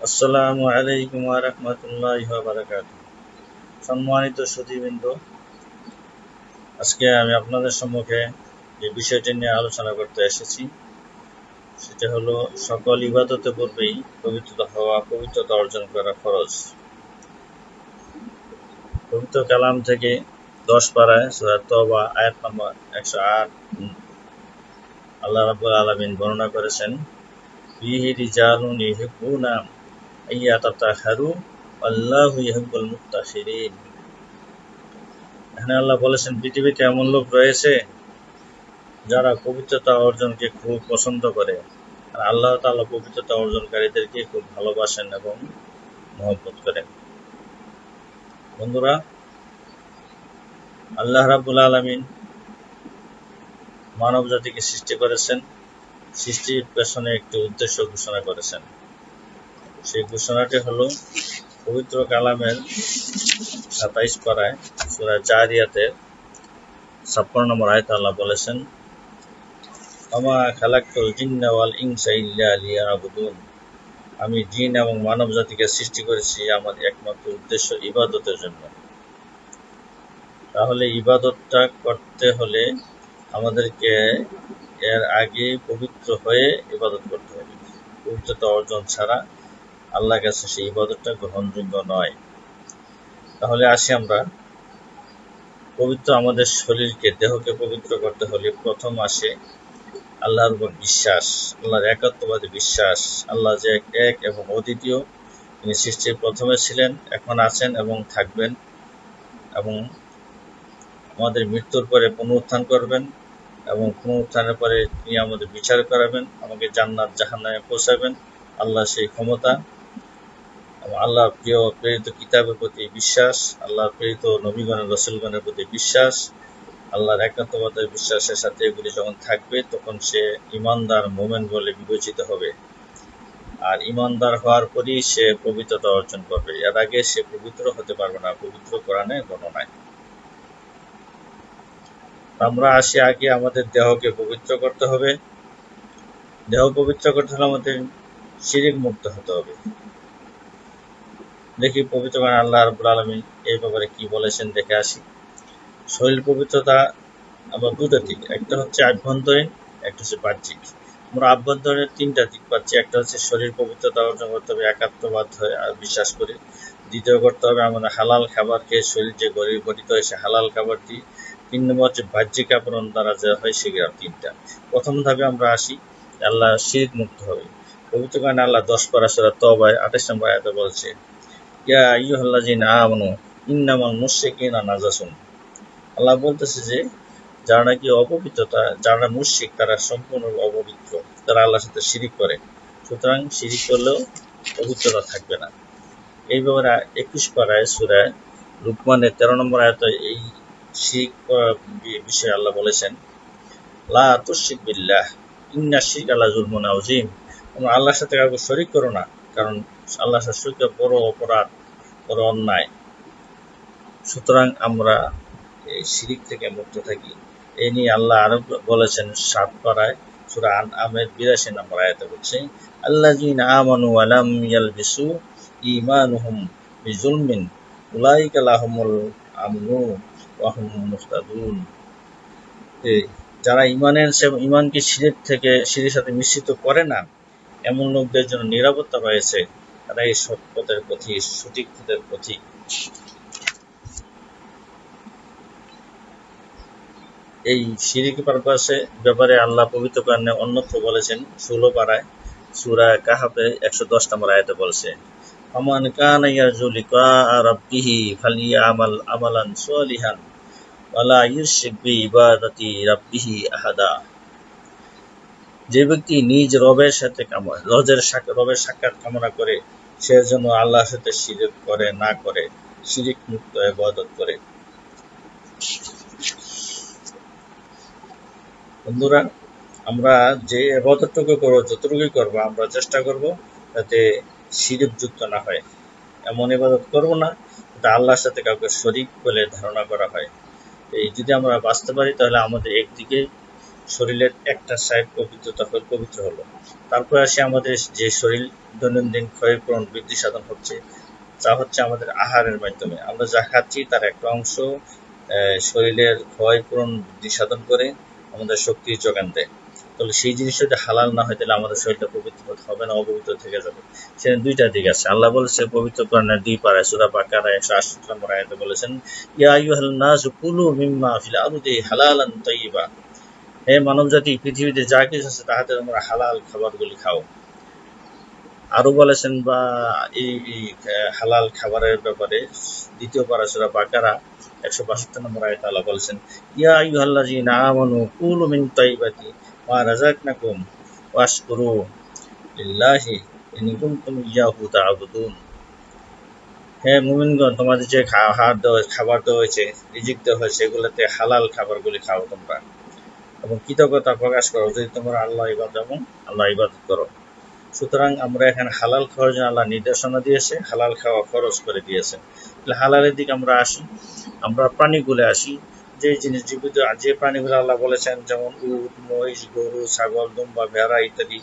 আসসালামু আলাইকুম ওয়া রাহমাতুল্লাহি ওয়া বারাকাতুহু। সম্মানিত সুধীবৃন্দ, আজকে আমি আপনাদের সম্মুখে যে বিষয়টি নিয়ে আলোচনা করতে এসেছি সেটা হলো সকল ইবাদতের পূর্বেই পবিত্রতা অর্জন করা ফরজ। পবিত্র কালাম থেকে 10 পারায় সূরা তওবা আয়াত নম্বর 108 আল্লাহ রাব্বুল আলামিন বর্ণনা করেছেন, ফীহি রিজালুন ইউহিব্বুনা আইয়াতাতাহহারু আল্লাহু ইউহিব্বুল মুত্তাহিরিন। এখানে আল্লাহ বলেছেন, পৃথিবীতে এমন লোক রয়েছে যারা পবিত্রতা অর্জনকে খুব পছন্দ করে, আর আল্লাহ তাআলা পবিত্রতা অর্জনকারীদেরকে খুব ভালোবাসেন এবং মহব্বত করেন। বন্ধুরা, আল্লাহ রাব্বুল আলামিন মানব জাতিকে সৃষ্টি করেছেন, সৃষ্টির পেছনে একটি উদ্দেশ্য ঘোষণা করেছেন। সেই ঘোষণাটি হলো পবিত্র কালামের 27 পারায় সূরা জারিয়াতের 56 নম্বর আয়াতে আল্লাহ বলেছেন, ওমা খালাকতুল জিন্না ওয়াল ইনসা ইল্লা লিয়াবুদুন। আমি জিন এবং মানব জাতিকে সৃষ্টি করেছি আমার একমাত্র উদ্দেশ্য ইবাদতের জন্য। তাহলে ইবাদতটা করতে হলে আমাদেরকে এর আগে পবিত্র হয়ে ইবাদত করতে হবে। পবিত্রতা অর্জন ছাড়া আল্লাহর কাছে সেই ইবাদতটা গ্রহণযোগ্য নয়। তাহলে আসি আমরা পবিত্র আমাদের শরীরকে, দেহকে পবিত্র করতে হলে প্রথম আসে আল্লাহর উপর বিশ্বাস, আল্লাহর একাত্মবাদী বিশ্বাস। আল্লাহ যে এক এবং অদ্বিতীয়, তিনি সৃষ্টির প্রথমে ছিলেন, এখন আছেন এবং থাকবেন, এবং আমাদের মৃত্যুর পরে পুনরুত্থান করবেন, এবং পুনরুত্থানের পরে তিনি আমাদের বিচার করাবেন, আমাকে জান্নাত জাহান্নামে পৌঁছাবেন। আল্লাহ সেই ক্ষমতা। এবং আল্লাহ প্রেরিত কিতাবের প্রতি বিশ্বাস, আল্লাহ প্রেরিত নবীগণের রসুলগণের প্রতি বিশ্বাস, আল্লাহর একাত্মবাদের বিশ্বাসের সাথে এগুলি যখন থাকবে তখন সে ইমানদার মুমিন বলে বিবেচিত হবে। আর ইমানদার হওয়ার পরই সে পবিত্রতা অর্জন করবে, এর আগে সে পবিত্র হতে পারবে না, পবিত্র কোরআনে বর্ণনায়। আমরা আসি আগে আমাদের দেহকে পবিত্র করতে হবে। দেহ পবিত্র করতে হলে আমাদের শিরক মুক্ত হতে হবে। দেখি পবিত্র কোরআনে আল্লাহ রাব্বুল আলামিন এই ব্যাপারে কি বলেছেন, দেখে আসি। শরীর পবিত্রতা আবার দুটো দিক, একটা হচ্ছে আভ্যন্তরীণ, একটা হচ্ছে বাহ্যিক। আমরা আভ্যন্তরীণ 3টা দিক পাচ্ছি। একটা হচ্ছে শরীর পবিত্রতা অর্জন করতে হবে একাত্মবাদ হয়ে আর বিশ্বাস করি। দ্বিতীয় করতে হবে আমাদের হালাল খাবার খেয়ে শরীর যে গঠিত হয় সে হালাল খাবার দিই। 3 নম্বর হচ্ছে বাহ্যিক আবরণ দ্বারা যা হয় সেগুলো 3টা। প্রথম ধাপে আমরা আসি, আল্লাহ শিরক মুক্ত হবে। পবিত্র কোরআনে আল্লাহ 10 পারা সূরা তওবায় 28 নম্বর আয়াতে বলছে, ইয়া আইয়ুহাল্লাযীনা আমানু ইন্নামাল মুশরিকুনা নাজাসুন। আল্লাহ বলতেছে যে যারা নাকি অপবিত্রতা, যারা মুশরিক, তারা সম্পূর্ণ অপবিত্র, তারা আল্লাহর সাথে শিরিক করে। সুতরাং শিরিক করলেও পবিত্রতা থাকবে না। এই ব্যাপারে 21 পারায় সূরা লুকমানের 13 নম্বর আয়াতে এই শিরিক বিষয়ে আল্লাহ বলেছেন, লা তুশরিক বিল্লাহ ইন্নাশ শিরকা লাযুলমুন আযীম। তোমরা আল্লাহর সাথে কাউকে শরীক করো না, কারণ আল্লাহর সাথে শরীক করা বড় অপরাধ, বড় অন্যায়। সুতরাং আমরা এই শিরিক থেকে মুক্ত থাকি। এই নিয়ে আল্লাহ আরো বলেছেন 7 পারায় সূরা আনআমের 82 নম্বর আয়াতে বলছে, আল্লাযীনা আমানু ওয়া লাম ইয়ালবিসু ঈমানুহুম বিযুলমিন উলাইকা লাহুমুল আমনু ওয়া হুম মুহতাদুন। যারা ঈমানকে শিরকের সাথে মিশ্রিত করে না, এমন লোকদের জন্য নিরাপত্তা রয়েছে, তারা এই সৎ পথের পথিক, সঠিক পথের পথিক। এই শিরিক ব্যাপারে আল্লাহ পবিত্র কোরআনে অন্যত্র বলেছেন 16 পারায় সূরা কাহাফে 110 নম্বর আয়াতে বলছে, ফামান কানা ইয়ারজু লিকা রাব্বিহি ফালিয়ামাল আমালান সালিহান ওয়ালা ইউশরিক বিইবাদাতি রাব্বিহি আহাদা। যে ব্যক্তি নিজ রবের সাক্ষাৎ কামনা করে, সে যেন আল্লাহর সাথে শিরিক না করে, শিরিক মুক্ত ইবাদত করে। বন্ধুরা, আমরা যে ইবাদতটুকু করবো, যতটুকুই করবো, আমরা চেষ্টা করব যাতে শিরক যুক্ত না হয়। এমন ইবাদত করব না এটা আল্লাহর সাথে কাউকে শরীক বলে ধারণা করা হয়। এই যদি আমরা বাঁচতে পারি তাহলে আমাদের একদিকে শরীরের একটা সাইড পবিত্র হলো। তারপর আসি আমাদের যে শরীর দৈনন্দিন ক্ষয়পূরণ বৃদ্ধি সাধন হচ্ছে, তা হচ্ছে আমাদের আহারের মাধ্যমে। আমরা যা খাচ্ছি তার একটা অংশ শরীরের ক্ষয়পূরণ বৃদ্ধি সাধন করে আমাদের শক্তির যোগান দেয়। তাহলে সেই জিনিসটা যদি হালাল না হয় তাহলে আমাদের শরীরটা পবিত্র হবে না, অপবিত্র থেকে যাবে। সেখানে দুইটা দিক আছে। আল্লাহ বলেছে পবিত্র কোরআনের 2 পারায় সূরা বাকারা 168 নম্বর আয়াতে বলেছেন, ইয়া আইয়ুহান নাসু কুলু মিম্মা ফিল আরদি হালালান তাইয়্যিবা। হে মানবজাতি, পৃথিবীতে যা কিছু আছে তাহাতে তোমরা হালাল খাবারগুলি খাও। আরো বলেছেন বা এই হালাল খাবারের ব্যাপারে 2 পারা সূরা বাকারা 162 নম্বর আয়াতে আল্লাহ বলেছেন, ইয়া আইয়ুহাল্লাযীনা আমানু কুলু মিন তাইয়্যিবাতি মা রাযাকনাকুম ওয়াশকুরু লিল্লাহি ইন কুনতুম ইয়্যাহু তা'বুদুন। হে মুমিনগণ, তোমাদের যে খাবার দেওয়া হয়েছে, রিজিক দেওয়া হয়েছে, এগুলোতে হালাল খাবারগুলি খাও তোমরা, এবং কৃতজ্ঞতা প্রকাশ করো যদি তোমরা আল্লাহ ইবাদত করো। সুতরাং আমরা এখানে হালাল খাওয়ার জন্য আল্লাহ নির্দেশনা দিয়েছে, হালাল খাওয়া খরচ করে দিয়েছে। তাহলে হালালের দিকে আমরা আসি, আমরা প্রাণীগুলো আসি। যে জিনিস জীবিত যে প্রাণীগুলো আল্লাহ বলেছেন, যেমন উট, মহিষ, গরু, ছাগল, দুম্বা, ভেড়া ইত্যাদি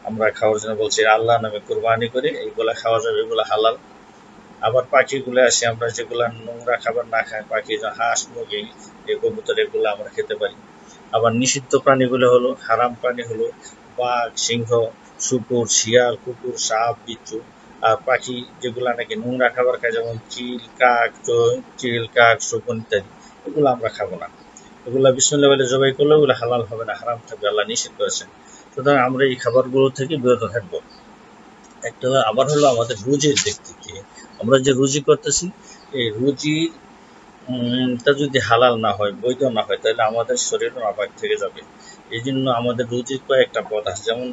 আমরা খাওয়ার জন্য বলছি, আল্লাহ নামে কুরবানি করে এইগুলা খাওয়া যাবে, এগুলো হালাল। আবার পাখিগুলো আসি, আমরা যেগুলা নোংরা খাবার না খাই, পাখি হাঁস, মুরগি, কবুতর, এগুলো আমরা খেতে পারি। আবার নিষিদ্ধ প্রাণীগুলো হলো, হারাম প্রাণী হলো বাঘ, সিংহ, শুকুর, শিয়াল, কুকুর, সাপ, বিচ্ছু। আর পাখি যেগুলা নাকি নোংরা খাবার খায়, যেমন চিল, কাক, শকুন ইত্যাদি, এগুলো আমরা খাবো না। এগুলা বিসমিল্লাহ বলে জবাই করলে ওগুলো হালাল হবে না, হারাম থাকবে, আল্লাহ নিষেধ করেছেন। সুতরাং আমরা এই খাবারগুলো থেকে বিরত থাকবো। একটা আবার হলো আমাদের রুজির দিক থেকে, আমরা যে রুজি করতেছি, এই রুজি তা যদি হালাল না হয়, বৈধ না হয়, তাহলে আমাদের শরীর নাপাক থেকে যাবে। এই জন্য আমাদের রুজির কয়েকটা পথ আছে, যেমন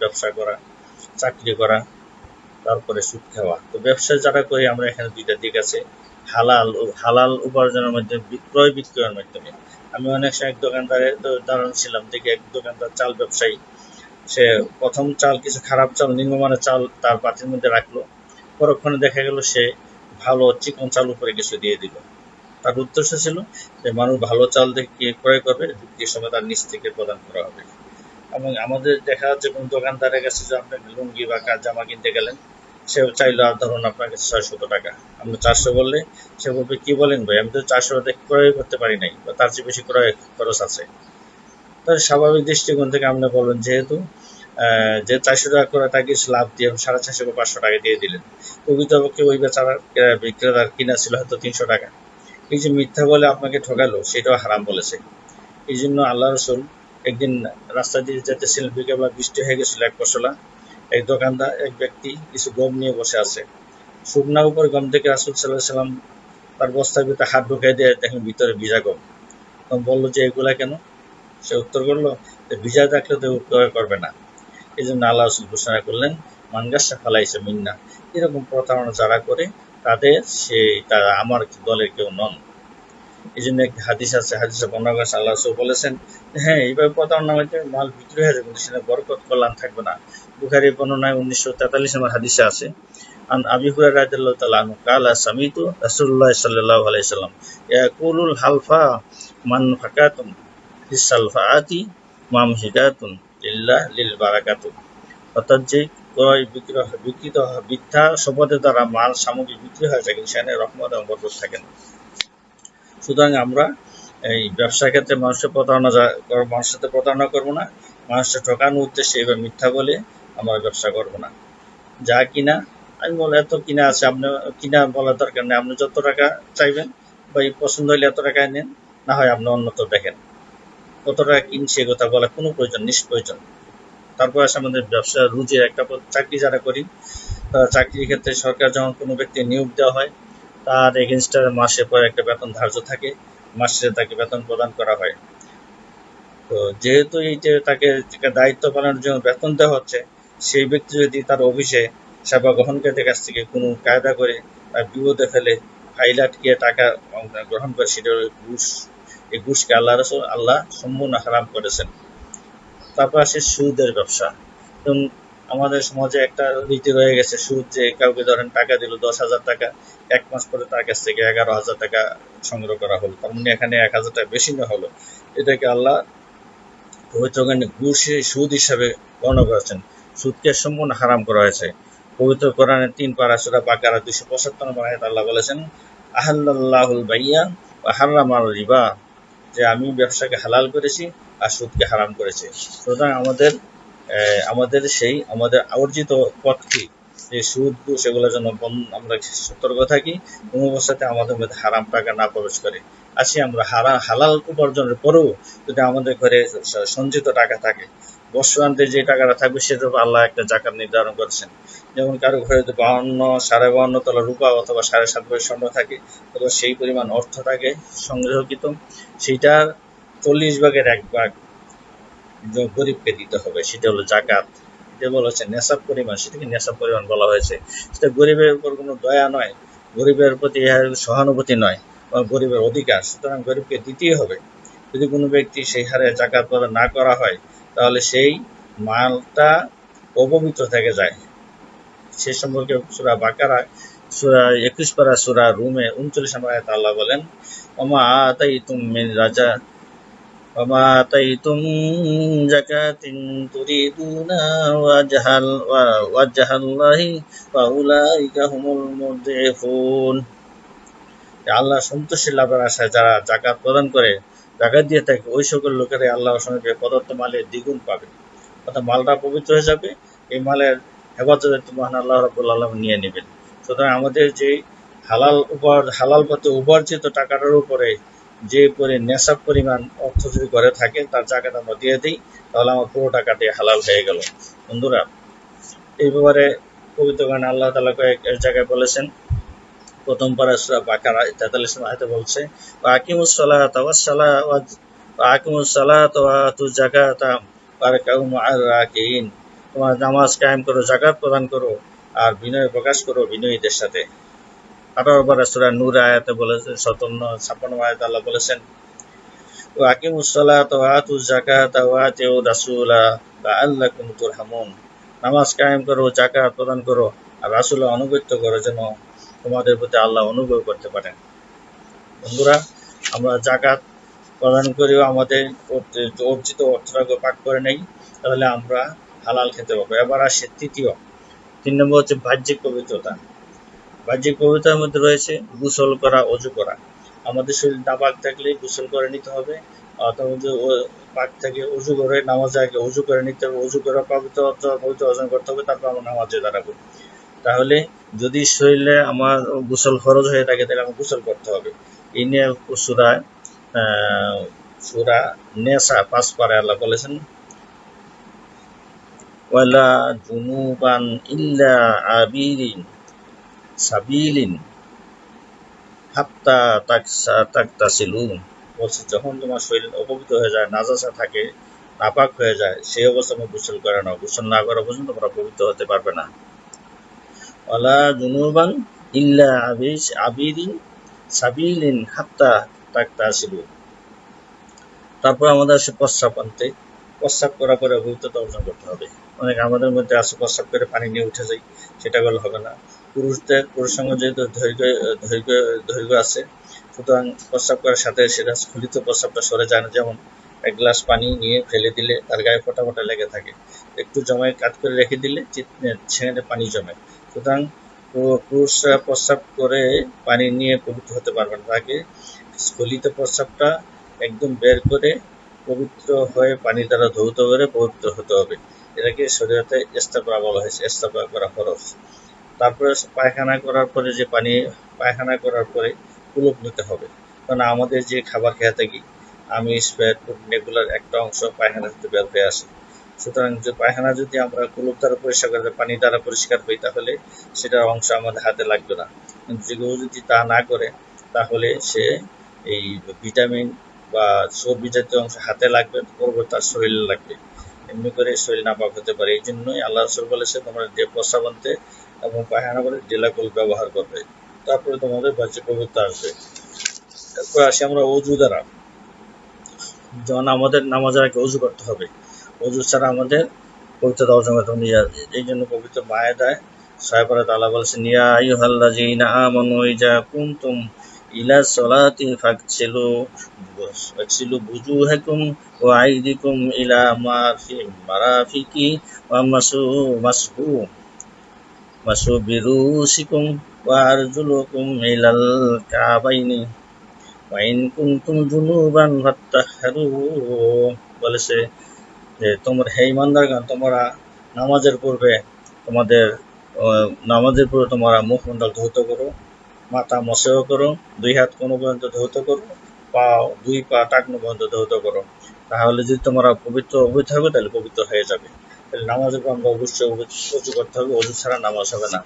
ব্যবসা করা, চাকরি করা, তারপরে সুদ খাওয়া। তো ব্যবসা যারা করি আমরা, এখানে 2টা দিক আছে, হালাল উপার্জনের মাধ্যমে, ক্রয় বিক্রয়ের মাধ্যমে। আমি অনেক সময় এক দোকানদারের উদাহরণ ছিলাম, দেখি এক দোকানদার চাল ব্যবসায়ী, সে প্রথম চাল, কিছু খারাপ চাল, নিম্নমানের চাল তার পাত্রের মধ্যে রাখলো, পরক্ষণে দেখা গেল সে ভালো চিকন চাল উপরে কিছু দিয়ে দিল। তার উদ্দেশ্য ছিল যে মানুষ ভালো চাল দেখে ক্রয় করবে, বিক্রির সময় তার নিচ থেকে প্রদান করা হবে। এবং আমাদের দেখা যাচ্ছে কোন দোকানদারের কাছে যে আপনি লুঙ্গি বা জামা কিনতে গেলেন, সে চাইলো আর ধরুন আপনার কাছে 600 টাকা, আপনি 400 বললে সে বলবে, কি বলেন ভাই, আমি তো 400 টাকা ক্রয় করতে পারি নাই, বা তার চেয়ে বেশি ক্রয় খরচ আছে। তার স্বাভাবিক দৃষ্টিকোণ থেকে আপনি বলবেন, যেহেতু যে 400 টাকা করে তাকে কিছু লাভ দিয়ে 450 বা 500 টাকা দিয়ে দিলেন, প্রকৃতপক্ষে ওই বেচারার বিক্রেতার কিনা ছিল হয়তো 300 টাকা। এই যে মিথ্যা বলে আপনাকে ঠকালো, সেটাও হারাম বলেছে। এই জন্য আল্লাহ রসুল একদিন রাস্তা দিয়ে যেতেছিলেন, বিকেলবেলা বৃষ্টি হয়ে গেছিল, এক পশলা এক ব্যক্তি কিছু গম নিয়ে বসে আছে। শুকনা উপর গম থেকে রাসূল সাল্লাল্লাহু আলাইহি সাল্লাম তার বস্তার ভিতরে হাত ঢুকাই দিয়ে দেখেন ভিতরে ভিজা গম। তখন বললো যে এগুলা কেন? সে উত্তর করলো যে ভিজা থাকলে তো ক্রয় করবে না। এই জন্য আল্লাহ রসুল ঘোষণা করলেন, মানগাসা ফালাইসা মিন্না। এরকম প্রতারণা যারা করে তারা আমার দলের কেউ নন। এই জন্য একটি হাদিস আছে, হাদিসে বর্ণনা করেছেন, আল্লাহ রাসূল বলেছেন, হ্যাঁ, এইভাবে প্রতারণার মাধ্যমে মাল বিক্রি হয়ে যাবে, কিন্তু সেটা বরকত কল্যাণ থাকবে না। বুখারী বর্ণনায় 1943 নম্বর হাদিসে আছে, আন আবি হুরায়রা রাদিয়াল্লাহু তাআলা আনহু ক্বালা সামিতু রাসূলুল্লাহ সাল্লাল্লাহু আলাইহি সাল্লাম ইয়াকুলুল হালফা মানফাকাতুন ফিস সালফাআতি মামহিদাতুন লিল বারাকাতু। অর্থাৎ যে ক্রয় বিকৃত মিথ্যা শপথের দ্বারা মাল সামগ্রী বিক্রি হয়ে যায়, কিন্তু সেখানে রহমত এবং বরকত থাকে না। সুতরাং আমরা এই ব্যবসার ক্ষেত্রে মানুষের সাথে প্রতারণা করবো না, মানুষের ঠকানোর উদ্দেশ্যে এবার মিথ্যা বলে আমরা ব্যবসা করবো না। যা কিনা আমি বলে এত কিনা আছে, আপনি কিনা বলার দরকার নেই, আপনি যত টাকা চাইবেন বা পছন্দ হলে এত টাকায় নেন, না হয় আপনি অন্যত দেখেন। কত টাকা কিনছে এ কথা বলা কোনো প্রয়োজন, নিষ্প্রয়োজন। তারপর আছে আমাদের ব্যবসা রুজির একটা চাকরি যারা করি, চাকরির ক্ষেত্রে সরকার যখন কোনো ব্যক্তি নিয়োগ দেওয়া হয়, তার এগেনস্টে মাসে পর একটা বেতন ধার্য থাকে, মাসে তাকে বেতন প্রদান করা হয়। তো যেহেতু এই যে তাকে দায়িত্ব পালনের জন্য বেতন দেওয়া হচ্ছে, সেই ব্যক্তি যদি তার অফিসে সেবা গ্রহণকারীদের কাছ থেকে কোনো কায়দা করে তার বিপদে ফেলে ফাইল আটকিয়ে টাকা গ্রহণ করে, সেটা ঘুষ। এই ঘুষকে আল্লাহ সম্পূর্ণ হারাম করেছেন। তারপর আসে সুদের ব্যবসা। এবং আমাদের সমাজে একটা রীতি রয়ে গেছে, সুদ, যে কাউকে ধরেন টাকা দিল 10,000 টাকা, 1 মাস পরে তার কাছ থেকে 11,000 টাকা সংগ্রহ করা হলো, তার মানে এখানে 1,000 টাকা বেশি নেওয়া হলো। এটাকে আল্লাহ পবিত্র কোরআনে ঘুষ সুদ হিসাবে বর্ণনা করেছেন। সুদকে সম্পূর্ণ হারাম করা হয়েছে। পবিত্র কোরআনের ৩ পারা সূরা বাকারা ২৭৫ নম্বর আয়াতে আল্লাহ বলেছেন, আহাল্লাল্লাহুল বাইয়া ওয়া হাররামার রিবা, যে আমি ব্যবসাকে হালাল করেছি আর সুদকে হারাম করেছি। সুতরাং আমাদের অর্জিত পথ কি, যে সুদ ঘুষ এগুলোর জন্য আমরা সতর্ক থাকি, কোনো অবস্থাতে আমাদের মধ্যে হারাম টাকা না প্রবেশ করে। আমরা হালাল উপার্জনের পরেও যদি আমাদের ঘরে সঞ্চিত টাকা থাকে, বর্ষান্তে যে টাকাটা থাকবে সেটার উপর আল্লাহ একটা জাকাত নির্ধারণ করেছেন। যেমন কারো ঘরে যদি 52 তলা রূপা অথবা 7.5 ভরি স্বর্ণ থাকে, অথবা সেই পরিমাণ অর্থ থাকে সংগ্রহকৃত, সেইটার 40 ভাগের 1 ভাগ গরিবকে দিতে হবে। সেটা হলো জাকাত। এটা বলা হচ্ছে নেশাব পরিমাণ, সেটাকে নেশাব পরিমাণ বলা হয়েছে। সেটা গরিবের উপর কোনো দয়া নয়, গরিবের প্রতি সহানুভূতি নয়, বা গরিবের অধিকার। সুতরাং গরিবকে দিতেই হবে। যদি কোনো ব্যক্তি সেই হারে জাকাত প্রদান না করা হয়, তাহলে সেই মালটা অপবিত্র থেকে যায়। সে সম্পর্কে সূরা বাকারা 21 পারা সূরা রুমে 39 নম্বর আয়াতে আল্লাহ বলেন, ওমা আতাইতুম মিন যাকাতিন তুরিদুনা ওয়াজহাল্লাহি ফাউলাইকা হুমুল মুদঈফুন। আল্লাহ সন্তুষ্টি লাভের আশায় যারা জাকাত প্রদান করে, জাকাত দিয়ে থাকে, ওই সকল লোকেরাই আল্লাহর সঙ্গে প্রদত্ত মালের দ্বিগুণ পাবে। অর্থাৎ মালটা পবিত্র হয়ে যাবে, এই মালের হেফাজতে মহান আল্লাহ রাব্বুল আলামিন নিয়ে নেবেন। সুতরাং আমাদের যে হালাল পথে উপার্জিত টাকাটার উপরে যে নেশাব পরিমাণ অর্থ যদি ঘরে থাকে, তার জাকাত আমরা দিয়ে দিই, তাহলে আমার পুরো টাকাটি হালাল হয়ে গেল। বন্ধুরা, এই ব্যাপারে পবিত্র কোরআনে আল্লাহ তাআলা কয়েক জায়গায় বলেছেন। প্রথম পারা সূরা বাকারা 43 নম্বর আয়াতে বলছে, আকিমুস সালাতা ওয়া আতুজ যাকাতা ওয়ারকাউ মা'আর রাকিঈন। তোমরা নামাজ কায়েম করো, যাকাত প্রদান করো, আর বিনয় প্রকাশ করো বিনয়ীদের সাথে। 18 পারা সূরা নূর আয়াতে বলেছেন, 56 আয়াতে আল্লাহ বলেছেন, আকিমুস সালাতা ওয়া আতুজ যাকাতা ওয়া আতিউ রাসূলা লাআল্লাকুম তুরহামুন। নামাজ কায়েম করো, যাকাত প্রদান করো, আর রাসূলের আনুগত্য করো, যেন তোমাদের প্রতি আল্লাহ অনুগ্রহ করতে পারেন। বন্ধুরা, আমরা জাকাত প্রদান করেও আমাদের অর্জিত অর্থটাকে পাক করে নেই, তাহলে আমরা হালাল খেতে পারবো। এবার আসে 3 নম্বর হচ্ছে বাহ্যিক পবিত্রতা। বাহ্যিক পবিত্রতার মধ্যে রয়েছে গোসল করা, অজু করা। আমাদের শরীর নাপাক থাকলে গোসল করে নিতে হবে, অথবা পাক থেকে অজু করে নামাজে আগে অজু করে নিতে হবে। অজু করে পবিত্র অর্জন করতে হবে, তারপর আমরা নামাজে দাঁড়াবো। তাহলে যদি শরীরে আমার গোসল ফরজ হয়ে থাকে, তাহলে আমার গোসল করতে হবে। এই নিয়ে সূরা নেসা 5 পারায় আল্লাহ বলেছেন, ওয়ালা জুনুবান ইল্লা আবিরিন সাবিলিন হাত্তা তাকতাসিলু। বলছে, যখন তোমার শরীর অপবিত্র হয়ে যায়, নাজাসা থাকে, নাপাক হয়ে যায়, সেই অবস্থায় তুমি গোসল করে নাও। গোসল না করা পর্যন্ত তোমরা পবিত্র হতে পারবে না। ওয়ালা জুনুবান ইল্লা আবিরিন সাবিলিন হাত্তা তাকতাসিলু। তারপর আমাদের আসে প্রস্রাব আনতে। প্রস্রাব করার পরে পবিত্রতা অর্জন করতে হবে। অনেক আমাদের মধ্যে আসে প্রস্রাব করে পানি নিয়ে উঠে যায়, সেটা করলে হবে না। পুরুষ সঙ্গে যেহেতু দৈর্ঘ্য আছে, সুতরাং প্রস্রাব করার সাথে সেটা স্খলিত প্রস্রাবটা সরে যায় না। যেমন এক গ্লাস পানি নিয়ে ফেলে দিলে তার গায়ে ফোঁটা ফোঁটা লেগে থাকে, একটু জমায় কাট করে রেখে দিলে সেখানে পানি জমে। সুতরাং পুরুষরা প্রস্রাব করে পানি নিয়ে পবিত্র হতে পারবে না, তাকে স্খলিত প্রস্রাবটা একদম বের করে পবিত্র হয়ে পানি দ্বারা ধৌত করে পবিত্র হতে হবে। এটাকে শরীয়তে ইস্তেকরা বলা হয়েছে, ইস্তেকরা করা ফরজ। তারপরে পায়খানা করার পরে পায়খানা করার পরে কুলুপ নিতে হবে। কারণ আমাদের যে খাবার খেয়ে থাকি, আমিষ, ফ্যাট, প্রোটিন, এগুলোর একটা অংশ পায়খানা থেকে বের হয়ে আসে। সুতরাং যে পায়খানা যদি আমরা কুলুপ দ্বারা পরিষ্কার করে, পানি দ্বারা পরিষ্কার হই, তাহলে সেটার অংশ আমাদের হাতে লাগবে না। কিন্তু যেগুলো যদি তা না করে, তাহলে সে এই ভিটামিন বা চর্বি জাতীয় অংশ হাতে লাগবে, পরবর্তী তার শরীরে লাগবে। এমনি করে শরীর নাপাক হতে পারে। এই জন্যই আল্লাহ রাসূল বলেছে, তোমরা প্রস্রাব আনতে এবং পায়খানা করে ডেলাকুল ব্যবহার করবে, তারপরে তোমাদের বাহ্যিক পবিত্র আসবে। তারপর আসি আমরা অজু দ্বারা। যেমন আমাদের নামাজের আগে অজু করতে হবে, অজু ছাড়া আমাদের পবিত্রতা অর্জন করতে হবে। এই জন্য পবিত্র মায়েদায় 6 পারায় আল্লাহ বলেছেন, ইয়া আইয়ুহাল্লাযীনা আমানু ইযা কুনতুম ইলা সলাতি ফাগসিলু বুজুহাকুম ওয়া আইদিকুম ইলা মারাফিকি ওয়া মাসু বিরুসিকুম ওয়া আরজুলুকুম ইলাল কাবাইনি ওয়া ইন কুনতুম জুনুবান ফাত্তাহহারু। বলেছে যে তোমরা হে ইমানদারগণ, তোমরা নামাজের পূর্বে তোমাদের তোমরা মুখমণ্ডল ধৌত করো, মাথা মসেও করো, দুই হাত কোনো পর্যন্ত ধৌত করো, দুই পা টাকনো পর্যন্ত ধৌত করো। তাহলে যদি তোমরা পবিত্র থাকবে তাহলে পবিত্র হয়ে যাবে। তাহলে নামাজের পর আমরা অবশ্যই অজু করতে হবে, অজু ছাড়া নামাজ হবে না।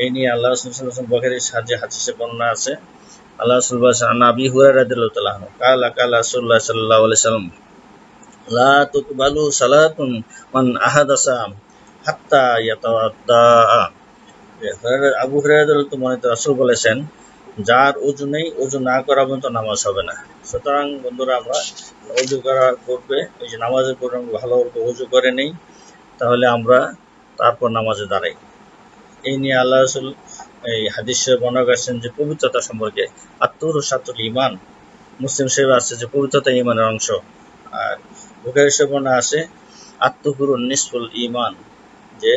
এই নিয়ে আল্লাহ রাসূল সাল্লাল্লাহু আলাইহি ওয়াসাল্লাম বুখারীর হাদিসে বর্ণনা আছে। আল্লাহ রাসূল বলেছেন, আবি হুরায়রা রাদিয়াল্লাহু তাআলা আনহু কালা রাসূলুল্লাহ সাল্লাল্লাহু আলাইহি ওয়াসাল্লাম লা তুকবালু সালাতুন মান আহাদাসা হাত্তা ইয়াতাওয়াদ্দা। আবু হুরায়রা রাদিয়াল্লাহু তাআলা রাসূল বলেছেন, যার ওযু নেই, ওযু না করা পর্যন্ত নামাজ হবে না। সুতরাং বন্ধুরা, আমরা ওযু করার পূর্বে, এই যে নামাজের পূর্বে আমরা ভালোভাবে ওযু করে নেই, তাহলে আমরা তারপর নামাজে দাঁড়াই। এই নিয়ে আল্লাহ রাসূল এই হাদিসে বর্ণনা করেছেন যে পবিত্রতা সম্পর্কে, আত্মুরু সাতুল ঈমান। মুসলিম শরীফে আছে যে পবিত্রতা ঈমানের অংশ। আর বুখারী শরীফে বর্ণনা আছে আত্তুহুরুন নিসফুল ঈমান, যে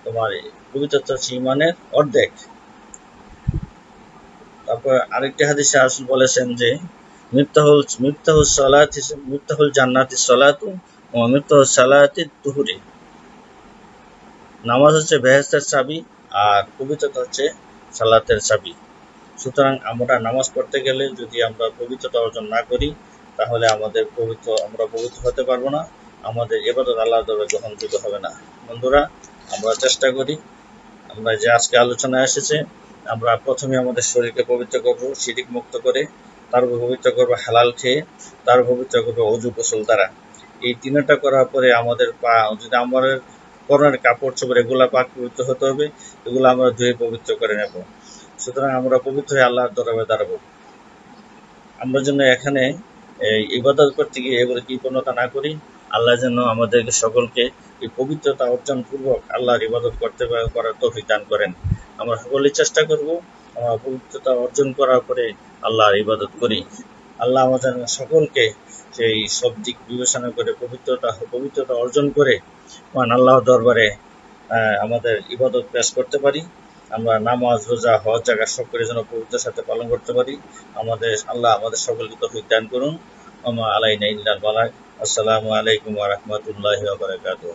তোমার পবিত্রতা হচ্ছে ঈমানের অর্ধেক। তারপর আরেকটি হাদিসে রাসূল বলেছেন যে মিফতাহুল জান্নাতি সলাতু ওয়া মিফতাহুস সালাতি তুহুরি। নামাজ হচ্ছে বেহেশতের চাবি আর পবিত্রতা হচ্ছে সালাতের চাবি। সুতরাং আমরা নামাজ পড়তে গেলে যদি আমরা পবিত্রতা অর্জন না করি, তাহলে আমরা পবিত্র হতে পারবো না, আমাদের ইবাদত আল্লাহর দরবারে গ্রহণযোগ্য হবে না। বন্ধুরা, আমরা চেষ্টা করি, আমরা যে আজকে আলোচনায় এসেছে, আমরা প্রথমে আমাদের শরীরকে পবিত্র করব শিরক মুক্ত করে, তারপর পবিত্র করব হালাল খেয়ে, তারপর পবিত্র করব ওযু গোসল দ্বারা। এই তিনটা করার পরে আমাদের যদি আমাদের পরনের কাপড় চোপড় এগুলা পাক পবিত্র হতে হবে, এগুলো আমরা ধুয়ে পবিত্র করে নেব। সুতরাং আমরা পবিত্র হয়ে আল্লাহর দরবারে দাঁড়াবো। আমরা যেন এখানে ইবাদত করতে গিয়ে এগুলো কৃপণতা না করি। আল্লাহ যেন আমাদেরকে সকলকে এই পবিত্রতা অর্জন পূর্বক আল্লাহর ইবাদত করার তৌফিক দান করেন। আমরা সকলেই চেষ্টা করব আমরা পবিত্রতা অর্জন করার পরে আল্লাহর ইবাদত করি। আল্লাহ আমাদের সকলকে সেই সব দিক বিবেচনা করে পবিত্রতা অর্জন করে মহান আল্লাহর দরবারে আমাদের ইবাদত পেশ করতে পারি। আমরা নামাজ, রোজা, হজ, জাকাত সব করে যেন পবিত্রের সাথে পালন করতে পারি। আল্লাহ আমাদের সকলকে তৌফিক দান করুন। ওয়া মা আলাইনা ইল্লাল বালাগ। আসসালামু আলাইকুম ওয়া রাহমাতুল্লাহি ওয়া বারাকাতুহু।